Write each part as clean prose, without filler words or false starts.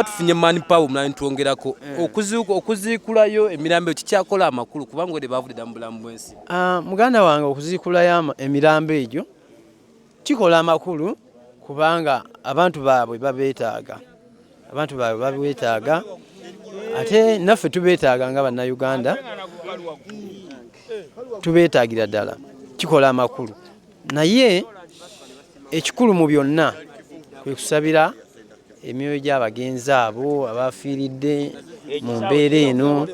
tufunye mani pawo mnani tuongerako okuziikulayo emirambo kikyakola amakulu kubanga ode bavudde mu bulamu bwensi. Muganda wange okuziikulayo emirambo egyo kikola amakulu kubanga abantu baabwe babeetaaga ate naffe tubeetaaga nga bannayuganda tubeetaagira ddala kikola amakulu naye ekikulu mu byonna kwe kusabira emyoyo gy'abagenzi abo abafiiridde mu mbeera eno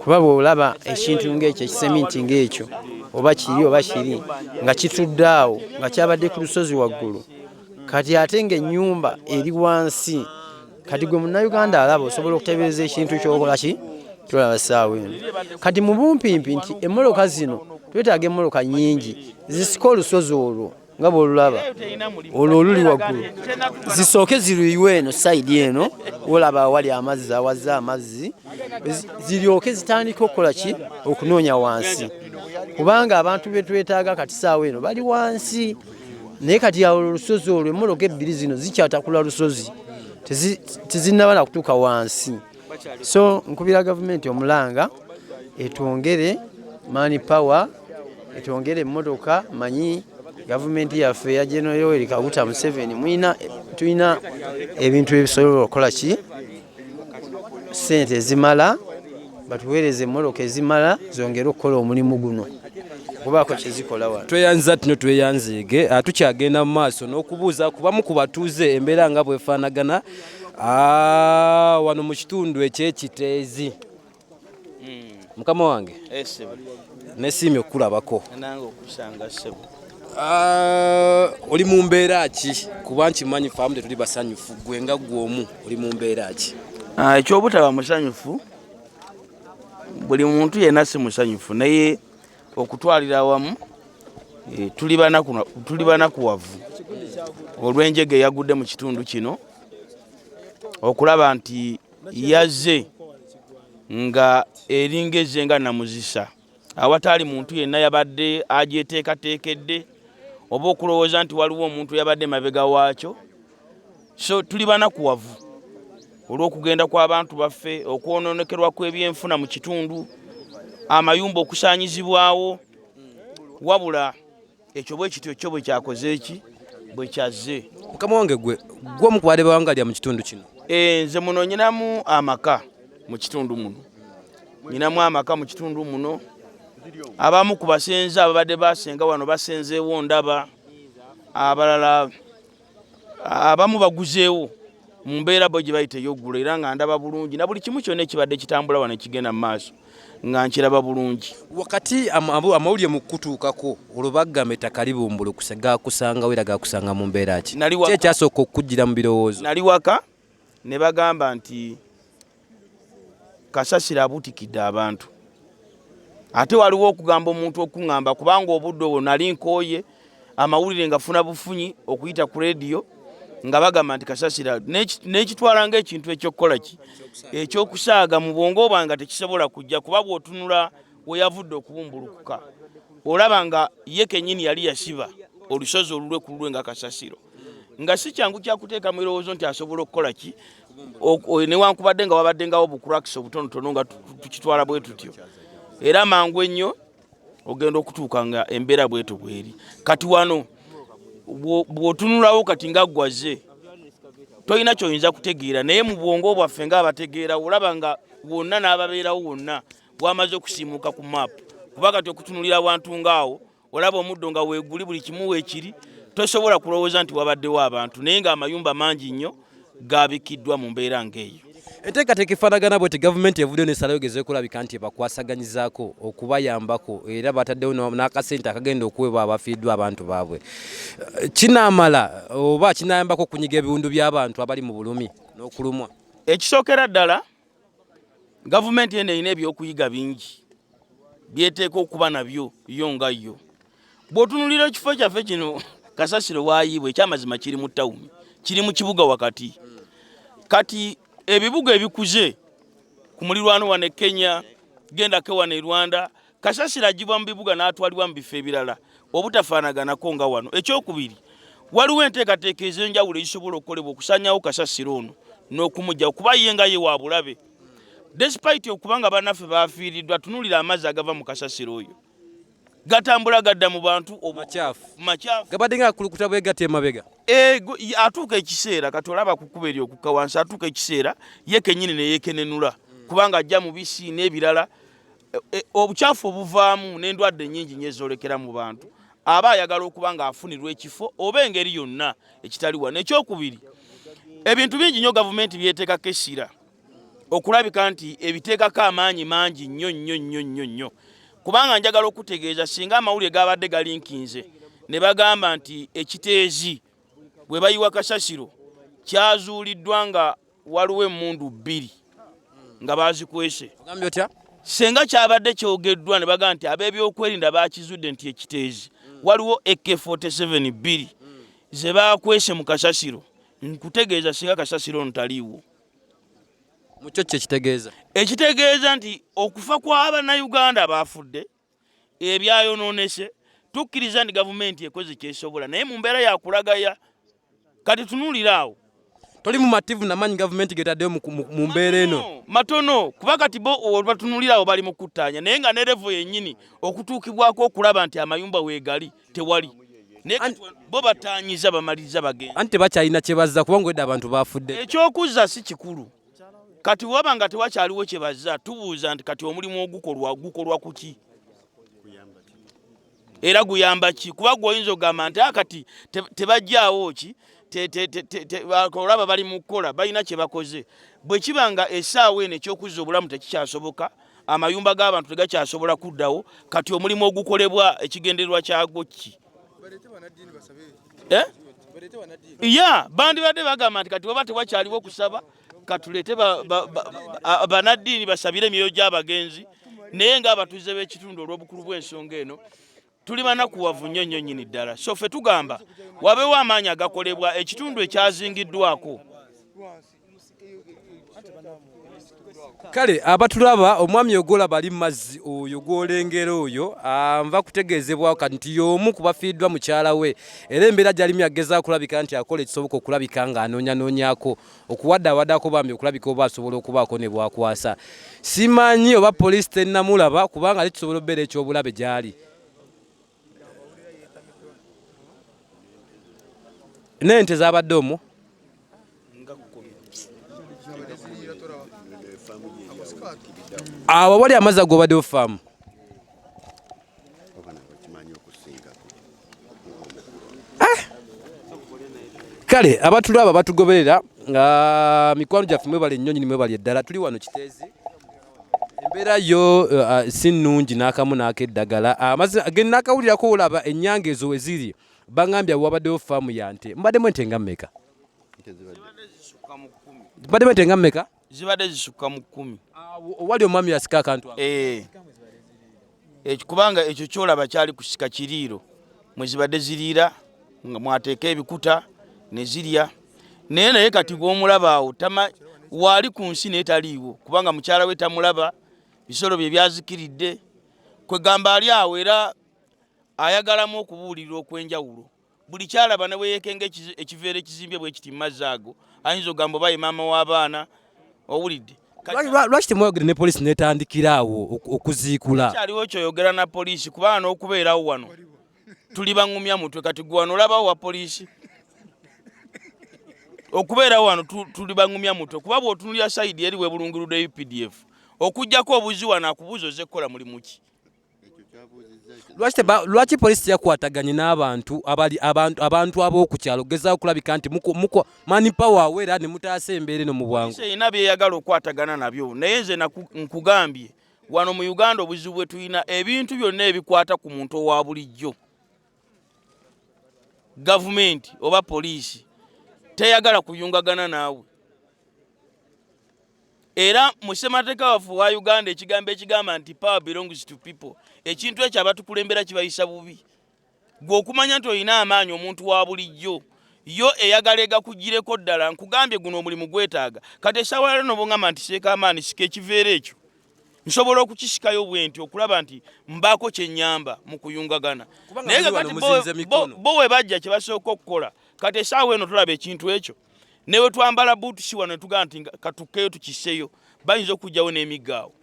kuba bw'olaba ekintu ng'ekyo ekiseminti ng'ekyo oba kiri nga kitudde awo nga kyabadde ku lusozi waggulu kati ate ng'ennyumba eri wansi kati gwe munnayuganda alaba osobola okutebereza ekintu ky'okola ki tolaba ssaawa eno kati mu bumpimpi nti emmoloka zino twetaaga emmoloka nnyingi zisika olusozi olwo nga bw'olulaba olwo oluli waggulu zisooke ziriyiwe eno sayidi eno olaba awali amazzi awazze amazzi ziryoke zitandike okukola ki okunoonya wansi kubanga abantu be twetaaga kati ssaawa eno bali wansi naye kati awo olusozi olwo emmoloka ebbiri zino zikyatakula lusozi tezinnaba na kutuuka wansi so nkubira gavumenti omulanga etwongere mani power etwongere emmotoka manyi gavumenti yaffe ya General Yoweri Kaguta Museveni tulina ebintu ebisobola okukola ki sente ezimala batuweereze emmoloka ezimala zongere okukola omulimu guno kubaako kyezikola wano. Tweyanza tuno tweyanzeege tukyagenda mu maaso n'okubuuza kubamu ku batuuze embeera nga bwefaanagana wano mu kitundu ekyekiteezi. Mukama wange nesiimye okukulabako. Oli mu mbeera ki kuba nkimanyi faamu tetuli basanyufu gwe nga gw'omu oli mu mbeera ki? Ekyobutaba musanyufu buli muntu yenna si musanyufu naye okutwalira awamu tuli banakuwavu olw'enjege yagudde mu kitundu kino okulaba nti yazze nga eringeze nga namuzisa awatali muntu yenna yabadde agyeteekateekedde oba okulowooza nti waliwo omuntu yabadde mabega waakyo so tuli banakuwavu olw'okugenda kw'abantu baffe okwononekerwa kw'ebyenfuna mu kitundu amayumba okusaanyizibwawo wabula ekyo bwe kityo kyo bwe kyakoze eki bwe kyazze. Mukama wange gwe mu kubadde bawangalya mu kitundu kino? Nze muno nyinamu amaka mu kitundu muno abamu ku basenze ababadde basenga wano basenzeewo ndaba abalala abamu baguzeewo mu mbeera bo gye bayita ey'oggula era nga ndaba bulungi na buli kimu kyonna ekibadde kitambula wano ekigenda mu maaso nga nkiraba bulungi. Wakati amawulire mu kutuukako olwo bagamba ettaka libumbulukuse gaakusangawo era gaakusanga mu mbeera ki? Ki ekyasooka okukujjira mu birowoozo? Nali waka ne bagamba nti kasasiro abuutikidde abantu ate waliwo okugamba omuntu okuŋŋamba kubanga obudde obwo nali nkooye amawulire ngafuna bufunyi okuyita ku leediyo nga bagamba nti kasasiro n'ekitwala ng'ekintu ekyokukola ki ekyokusaaga mu bwongo bwange tekisobola kujja kuba bw'otunula we yavudde okubumbulukuka olaba nga ye kennyini yali yasiba olusozi olulwe ku lulwe nga kasasiro nga si kyangu kyakuteeka mu birowoozo nti asobola okukola ki newankubadde nga wabaddengawo bukurakisi obutonotono nga tukitwala bwe tutyo era mangu ennyo ogenda okutuuka nga embeera bweto bweri kati wano bw'otunulawo kati nga ggwaze tolina kyoyinza kutegeera naye mu bwongo bwaffe ng'abategeera olaba nga wonna n'ababeerawo wonna bwamaze okusiimuka ku maapu kuba kati okutunulira abantu ng'awo olaba omuddo nga weeguli buli kimu weekiri tosobola kulowooza nti wabaddewo abantu naye ng'amayumba mangi nnyo gaabikiddwa mu mbeera ng'eyo. Enteekateeka efaanagana bw'eti gavumenti evuddeyo n'esalayo gezeeko okulabika nti bakwasaganyizaako okubayambako era bataddewo n'akasente akagenda okuweebwa abafiiddwa abantu baabwe. Kinaamala oba kinaayambako okunyiga ebiwundu by'abantu abali mu bulumi n'okulumwa? Ekisookera ddala gavumenti eno erina ebyokuyiga bingi byeteeka okuba nabyo yo nga yo. Bw'otunulira ekifo kyaffe kino kasasiro waayiibwa ekyamazima kiri mu ttawuni kiri mu kibuga wakati kati ebibuga ebikuze ku mulirwano wane Kenya genda ke wane Rwanda kasasiro agiva mu bibuga n'atwalibwa mu bifo ebirala obutafaanaganako nga wano. Ekyokubiri waliwo enteekateeka ez'enjawulo ezisobola okukolebwa okusanyawo kasasiro ono n'okumujja okuba ye nga ye wa bulabe despite okubanga bannaffe bafiiriddwa tunulira amazzi agava mu kasasiro oyo gatambula gadda mu bantu makyafu gabadde nga kulukuta bwe gatya emabega atuuka ekiseera kati olaba kukuba eri okukka wansi atuuka ekiseera ye kennyini ne yeekenenula kubanga ajja mu bisi n'ebirala obukyafu obuvaamu n'endwadde nnyingi nnyo ezoolekera mu bantu aba ayagala okuba ng'afunirwa ekifo oba engeri yonna ekitaliwa n'ekyokubiri ebintu bingi nnyo gavumenti byeteekako essira okulabika nti ebiteekako amaanyi mangi nnyo kubanga njagala okutegeeza singa amawulire gabadde galinkinze ne bagamba nti ekiteezi bwe bayiwa kasasiro kyazuuliddwa nga waliwo emmundu 2 nga bazikwese senga kyabadde kyogeddwa ne bagamba nti ab'ebyokwerinda bakizudde nti ekiteezi waliwo AK-47 2 ze bakwese mu kasasiro nkutegeeza singa kasasiro ono taliiwo mukyo kyekitegeeza ekitegeeza nti okufa kw'abannayuganda abafudde ebyayonoonese tukkiriza nti gavumenti ekoze kyesobola naye mu mbeera yakulagaya kati tunuulira awo toli mumativu namanyi gavumenti getaddeyo mu mbeera eno matono kuba kati bo batunuulira awo bali mu kuttaanya naye nga ne levo yennyini okutuukibwako okulaba nti amayumba weegali tewali naye bo bataanyiza bamaliriza bagenda anti tebakyalina kye bazza kubanga edda abantu bafudde ekyokuzza si kikulu kati waba nga tewakyaliwo kye bazza tubuuza nti kati omulimu gukolwa kuki era guyamba ki kuba gwoyinza ogamba nti akati tebajjaawo ki olaba bali mu kukola balina kye bakoze bwe kiba nga essaawa eno ekyokuzza obulamu tekikyasoboka amayumba g'abantu tegakyasobola kuddawo kati omulimu ogukolebwa ekigendererwa kyagwo ki bandibadde bagamba nti kati waba tewakyaliwo kusaba katulete banaddiini basabire emyoyo gy'abagenzi naye ng'abatuuze b'ekitundu olw'obukulu bw'ensonga eno tuli banakuwavu nnyo nnyini ddala so ffe tugamba wabeewo amaanyi agakolebwa ekitundu ekyazingiddwako kale abatulaba omwami ogolaba ali mazzi oyo gwolengera oyo nva kutegeezebwa nti y'omu kubafiiddwa mukyala we era embeera gy'alimu agezaako okulabika nti akola ekisoboka okulabika ng'anoonyanoonyako okuwaddawaddako bambi okulabika oba asobola okubaako ne bwakwasa simanyi oba poliisi tennamulaba kubanga ali kisobola obbeera ekyobulabe gy'ali n'ente zabadde omwo awo wali amazzi agobadde ofaamu kale abatulaba batugoberera nga mikwano gyaffe mwebale nnyo nyini mwebali eddala tuli wano Kiteezi embeera yo si nnungi n'akamu n'akeddagala amazzi gennaakawulirako olaba ennyanga ezo we ziri bangambye wabaddewo faamu ya nte mbaddemu ente nga mmeka zibaddemu ente nga mmeka zibadde zisukka mu 10 wali omwami yasika akantu kubanga ekyo kyolaba kyali kusika kiriiro mwe zibadde ziriira nga mwateeka ebikuta ne zirya naye kati gw'omulaba awo waali ku nsi naye taliiwo kubanga mukyala we tamulaba bisolo bye byazikiridde kwegamba ali awo era ayagalamu okubuulirira okw'enjawulo buli kyalaba ne weyekenga ekiveera ekizimbye bwe kiti mu mazzi ago ayinza ogamba oba ye maama w'abaana owulidde lwaki temwayogera ne poliisi netandikira awo okuziikula kyaliwo kyoyogera na poliisi kubanga n'okubeerawo wano tuli baŋŋumya mutwe kati gwe wano olabawo wa poliisi okubeerawo wano tuli baŋŋumya mutwe kuba bw'otunulya sayidi eri we bulungirudde UPDF okujjako obuzi wano akubuuza ozze kukola mulimu ki lwaki poliisi yakwataganye n'abantu abantu ab'okukyalo ogezaako okulabika nti manipawa aweera ne mutaasa embeera eno mu bwangu erina byeyagala okwatagana nabyo naye nze nkugambye wano mu Uganda obuzibu bwe tulina ebintu byonna ebikwata ku muntu owa bulijjo gavumenti oba poliisi teyagala kuyungagana naawe era mu ssemateeka waffe wa Uganda ekigambo ekigamba nti power belongs to people ekintu ekyo abatukulembera kibayisa bubi gwe okumanya nti olina amaanyi omuntu wa bulijjo yo eyagala egakugireko ddala nkugambye guno omulimu gwetaaga kati essaawa lero nobongamba nti seeka amaanyi sika ekiveera ekyo nsobola okukisikayo bwe nti okulaba nti mbaako kyennyamba mu kuyungagana naye kati bo we bajja kye basooka okukola kati essaawa eno tulaba ekintu ekyo newe twambala buutusi wano tugaa nti katukeyo tukiseyo bayinza okujjawo n'emigaawo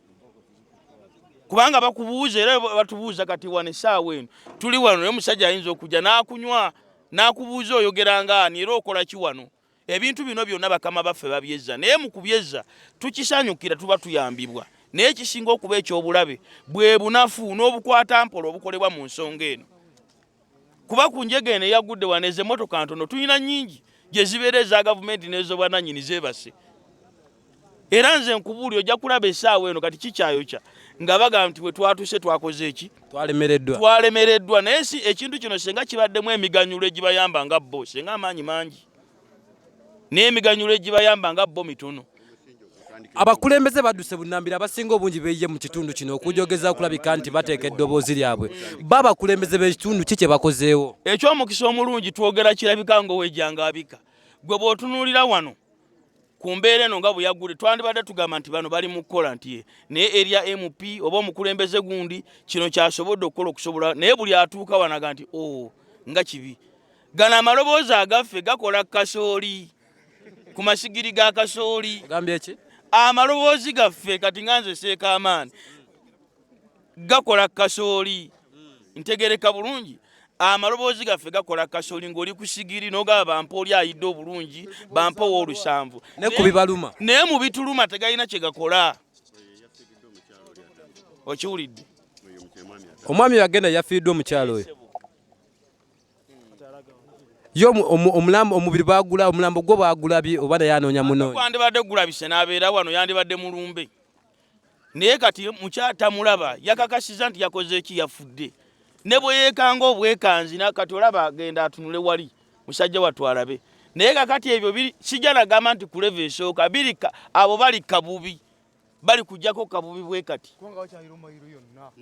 kubanga bakubuuza era batubuuza kati wano essaawa eno tuli wano naye omusajja ayinza okujja n'akunywa n'akubuuza oyogeranga ani era okola ki wano ebintu bino byonna bakama baffe babyezza naye mu kubyezza tukisanyukira tuba tuyambibwa naye ekisinga okuba ekyobulabe bwe bunafu n'obukwata mpola obukolebwa mu nsonga eno kuba ku njega eno eyagudde wano ezo emmotoka ntono tulina nnyingi gye zibeera eza gavumenti n'ez'obwannannyini zeebase era nze nkubuuli ojja kulaba essaawa eno kati kikyayokya nga bagamba nti bwe twatuse twakoze eki twalemereddwa naye si ekintu kino senga kibaddemu emiganyulo egibayamba nga bo senga amaanyi mangi naye emiganyulo egibayamba nga bo mitono abakulembeze badduse bunnambira abasinga obungi beeyiye mu kitundu kino okujogeza okulabika nti bateeka eddoboozi lyabwe babakulembeze b'ekitundu ki kye bakozeewo ekyomukisa omulungi twogera kirabika ng'owejjangaabika gwe bw'otunuulira wano ku mbeera eno nga bwe yaggudde twandibadde tugamba nti bano bali mu kukola nti naye erya MP oba omukulembeze gundi kino kyasobodde okukola okusobola naye buli atuuka wanaga nti nga kibi gano amaloboozi agaffe gakola kasooli ku masigiri ga kasooli ogambye ki amaloboozi gaffe kati nga nze seeka amaani gakola kasooli ntegereka bulungi amaloboozi gaffe gakola kasooli ng'oli ku sigiri n'ogaba bampa oli ayidde obulungi bampa ow'olusanvu ne ku bibaluma naye mu bituluma tegalina kye gakola okiwulidde omwami yagenda yafiiddwe omukyalo oyo yo omubiri bagula omulambo gwo bagulabye oba naye anoonya munoonya kwandibadde gulabise n'abeera wano yandibadde mulumbe naye kati mukyatamulaba yakakasiza nti yakoze eki yafudde ne bwe yeekanga obwekanzi nakati olaba agenda atunule wali musajja watwalabe naye kakati ebyo sijja nagamba nti kuleva esooka birika abo bali kabubi bali kujjako kabubi bwe kati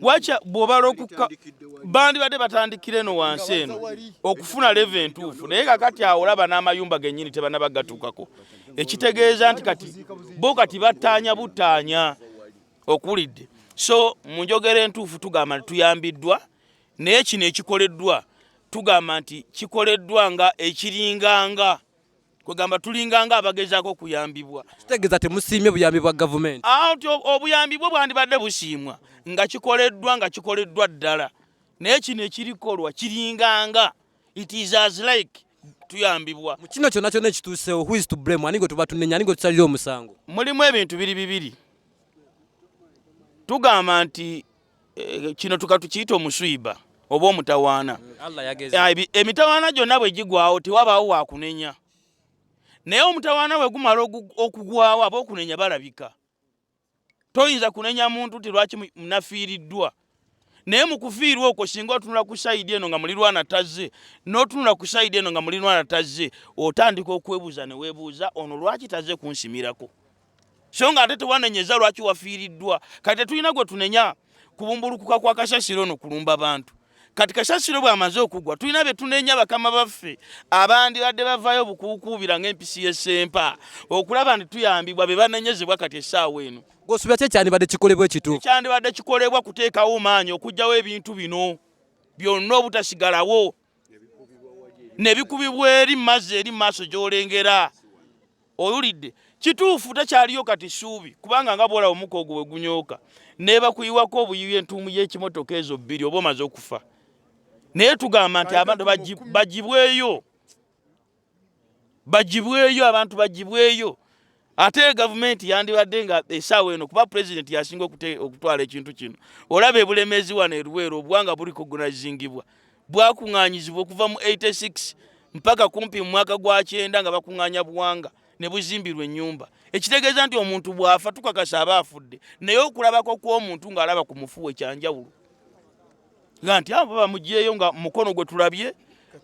wacha bw'obala bandibadde batandikira eno wansi eno okufuna leva entuufu naye kakati awo olaba n'amayumba gennyini tebanabagatuukako ekitegeeza nti kati bo kati battaanya buttaanya okuwulidde so mu njogera entuufu tugamba nti tuyambiddwa naye kino ekikoleddwa tugamba nti kikoleddwa nga ekiringanga kwegamba tulinganga abagezaako okuyambibwa kitegeeza temusiimye buyambi bwa gavumenti obuyambi bwe bwandibadde busiimwa nga kikoleddwa ddala naye kino ekirikolwa kiringanga it is as like tuyambibwa mu kino kyonna kyonna ekituuseewo who is to blame ani gwe tuba tunenya ani gwe tusalira omusango mulimu ebintu bibiri tugamba nti kino tukiyita omuswiba oba omutawaana emitawaana gyonna bwe gigwawo tewabaawo wakunenya naye omutawaana bwe gumala okugwawo ab'okunenya balabika toyinza kunenya muntu ti lwaki munafiiriddwa naye mu kufiirwa okwo singa otunula ku sayidi eno nga mulirwana tazze n'otunula ku sayidi eno nga mulirwana tazze otandika okwebuuza ne weebuuza ono lwaki tazze kunsimirako so nga ate tewanenyeza lwaki wafiiriddwa kati tetulina gwe tunenya kubumbulukuka kwa kasasiro no kulumba bantu kati kasasiro bw'amaze okugwa tulina be tunenya bakama baffe abandi badde bavayo bukuukubira ng'empisi y'essempa okulaba nti tuyambibwa be banenyezebwa kati essaawa eno gosubya kye kyandibadde kikolebwa ekituufu kyandibadde kikolebwa kuteekawo maanyi okuggyawo ebintu bino byonna obutasigalawo ne bikubibwa eri mazzi eri maaso gy'olengera oyulidde kituufu takyaliyo kati ssuubi kubanga nga bwolaba omuka ogwo bwe gunyooka ne bakuyiwako obuyiyi entuumu y'ekimotoka ezo bbiri oba omaze okufa naye tugamba nti abantu bagibweyo abantu bagibweyo ate gavumenti yandibadde nga essaawa eno kuba pulezidenti yasinga okutwala ekintu kino olaba ebulemezi wano eruweero obuwanga buli kugunazingibwa bwakuŋŋaanyizibwa okuva mu 86 mpaka kumpi mu mwaka gwa 9 nga bakuŋŋaanya buwanga ne buzimbirwa ennyumba ekitegeeza nti omuntu bw'afa tukakasa aba afudde naye okulabako kw'omuntu ng'alaba ku mufu ekyanjawulo nga nti abo bamugyeyo nga mukono gwe tulabye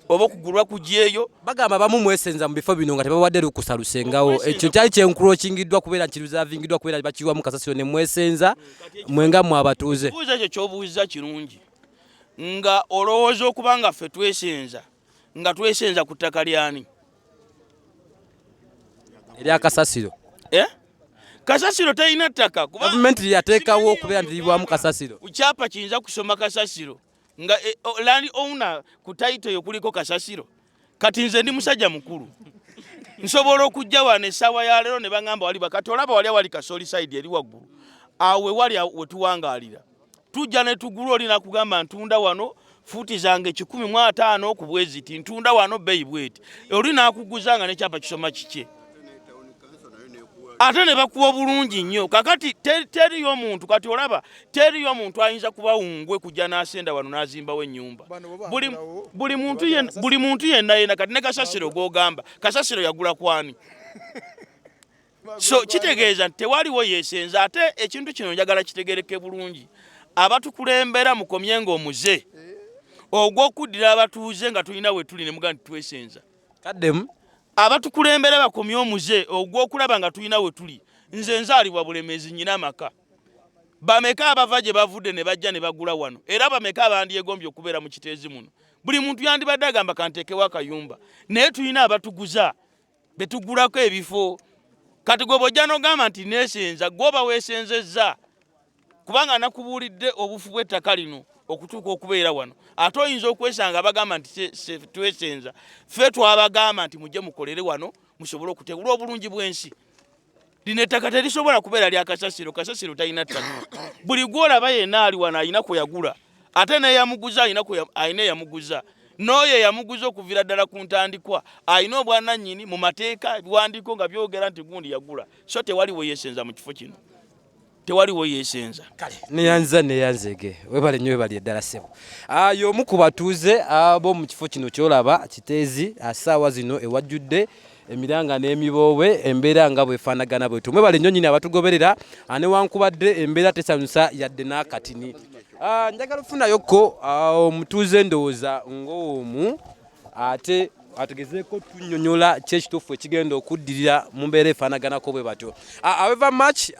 oba okugulwa kugyeyo bagamba bamu mwesenza mu bifo bino nga tebawadde lukusa lusengawo ekyo kyali kyenkulokingiddwa kubeera nti luzavingiddwa kubeera bakiwamu kasasiro ne mwesenza mwenga mu abatuuze buuza ekyo ky'obuuziza kirungi nga olowooza okuba nga ffe twesenza ku ttaka lyani erya kasasiro kasasiro talina ttaka gavumenti lyateekawo okubeera nti liwamu kasasiro ku kyapa kiyinza kusoma kasasiro nga land owner ku taito eyo kuliko kasasiro kati nze ndi musajja mukulu nsobola okujja wano essaawa ya leero ne baŋŋamba wali bakati olaba wali awali kasooli side eri waggulu awo wewali we tuwangaalira tujja ne tugula oli nakugamba ntunda wano fuuti zange 150 ku bweziti ntunda wano beeyi bweti oli nakuguzanga nekyapa kisoma kike ate ne bakuwa bulungi nnyo kakati teriyo omuntu kati olaba teriyo omuntu ayinza kuba wungwe kujja n'asenda wano n'azimbawo ennyumba buli muntu yenna kati ne kasasiro g'ogamba kasasiro yagula kwani so kitegeeza nti tewaliwo yeesenza ate ekintu kino njagala kitegereke bulungi abatukulembera mukomye ng'omuze ogw'okuddira abatuuze nga tulina we tuli ne muga nti twesenza kaddemu abatukulembera bakomye omuze ogw'okulaba nga tulina we tuli nze nzaalibwa bulemezi nyina amaka bameka abava gye bavudde ne bajja ne bagula wano era bameka abandyegombye okubeera mu kiteezi muno buli muntu yandibadde agamba kanteekewo akayumba naye tulina abatuguza betugulako ebifo kati gwe bw'ojja n'ogamba nti neesenza gwoba weesenzezza kubanga nakubuulidde obufu bw'ettaka lino okutuuka okubeera wano ate oyinza okwesanga abagamba nti twesenza ffe twabagamba nti mujje mukolere wano musobole okutegula obulungi bw'ensi lino ettaka terisobola kubeera lya kasasiro kasasiro talina ttaka buli gwolaba yenna ali wano alina kwe yagula ate neyamuguza alina eyamuguza n'oyo eyamuguza okuviira ddala ku ntandikwa alina obwannannyini mu mateeka ebiwandiiko nga byogera nti gundi yagula so tewaliwo yeesenza mu kifo kino tewaliwo yeesenza kale neyanzege webale nnyo webali eddala ssebo y'omu ku batuuze ab'omu kifo kino kyolaba kiteezi assaawa zino ewajjudde emiranga n'emiboowe embeera nga bwefaanagana bwetu mwebale nnyo nnyini abatugoberera newankubadde embeera tesanyusa yadde n'akatini njagala ofunayokko omutuuze ndowooza ng'omu ate ategezeeko tunnyonnyola kyekituufu ekigenda okuddirira mu mbeera efaanaganako bwe batyo however much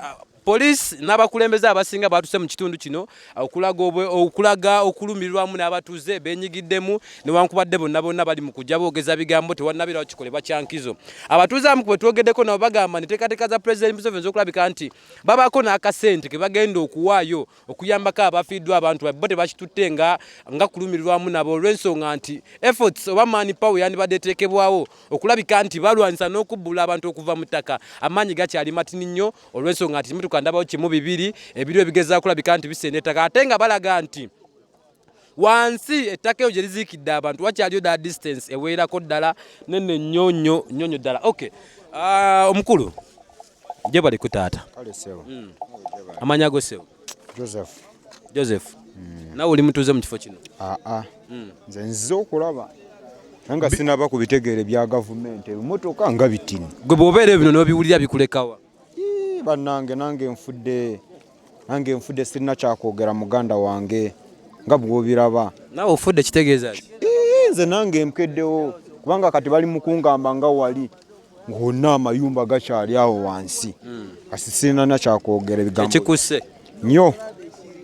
police n'abakulembeze abasinga batuse mu kitundu kino okulaga okulumirirwamu n'abatuuze benyigiddemu newankubadde bonna bali mu kujja boogeza bigambo tewannabirawo kikolebwa kyankizo abatuuze amu kwe twogeddeko nabo bagamba neteekateeka za President Museveni okulabika nti babaako n'akasente ke bagenda okuwaayo okuyambako abafiiddwa abantu bo tebakitutte nga kulumirirwamu nabo olw'ensonga nti efforts oba manpower yandibadde eteekebwawo okulabika nti balwanyisa n'okubbula abantu okuva mu ttaka amaanyi gakyali matini nnyo olw'ensonga nti kandabawo kimu bibiri ebiro ebigezaako kulabika nti bisenda ettaka ate nga balaga nti wansi ettaka eyo gye liziikidde abantu wakyaliyo ddala distance eweerako ddala nene nnyonyo ddala okay omukulu gye bali ku taata amanya go sewo Joseph nawe oli mutuuze mu kifo kino nze nzize okulaba nga sinaba ku bitegeere bya gavumenti ebimotoka nga bitini gwe bw'obeera bino n'obiwulira bikulekawa bannange nange nfudde sirina kyakwogera muganda wange nga bw'obiraba naawe ofudde kitegeeza ki nze nange mkeddewo kubanga kati bali mukungamba nga wali ng'onna amayumba gakyali awo wansi kasi sirina nakyakwogera ebigambo ekikusse nnyo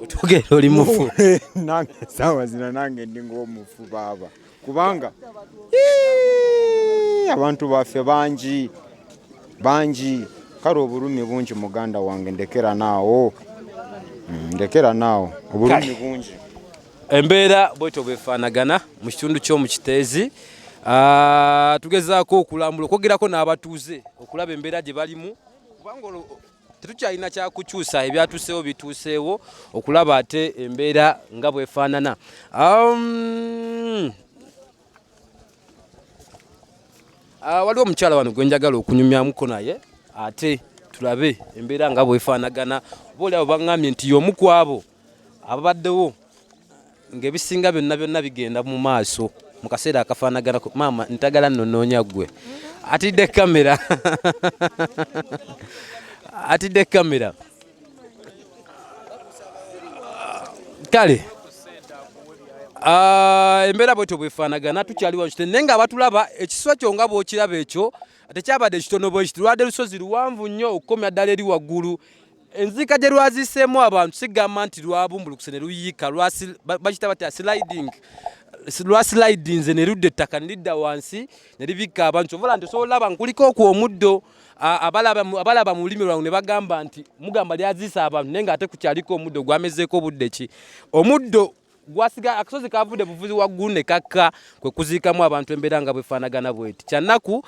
otugera oli mufu nange esaawa zina nange ndi ng'omufu baaba kubanga abantu baffe bangi kale obulumi bungi muganda wange ndekera naawo obulumi bungi embeera bwetyo bwefaanagana mu kitundu ky'omu kiteezi tugezaako okulambula okwogerako n'abatuuze okulaba embeera gye balimu kubanga tetukyalina kyakukyusa ebyatuuseewo bituuseewo okulaba ate embeera nga bwefaanana waliwo omukyala wano gwe njagala okunyumyamuko naye ate tulabe embeera nga bwefaanagana booli abo baŋŋambye nti y'omu ku abo ababaddewo ng'ebisinga byonna bigenda mu maaso mu kaseera akafaanagana maama ntagala nnonoonya ggwe atidde kamera kale embeera bwetyo bwefaanagana tukyaliwo nkite naye nga abatulaba ekiswa kyo nga bw'okiraba ekyo tekyabadde kitono bwe kiti lwadde lusozi luwanvu nnyo okukomya ddala eri waggulu enzika gye lwaziseemu abantu sigamba nti lwabumbulukuse ne luyiika bakita batya lwasilidinze ne ludda ettaka ne lidda wansi ne libikka abantu ovola nti osobola olaba nkuliko okwo omuddo abalaba mu lulimi lwange ne bagamba nti mugamba lyaziisa abantu naye nga ate kukyaliko omuddo gwamezeeko obudde ki omuddo gwasiga akasozi kavudde buvuzi waggulu ne kakka kwe kuziikamu abantu embeera nga bwefaanagana bweti kyannaku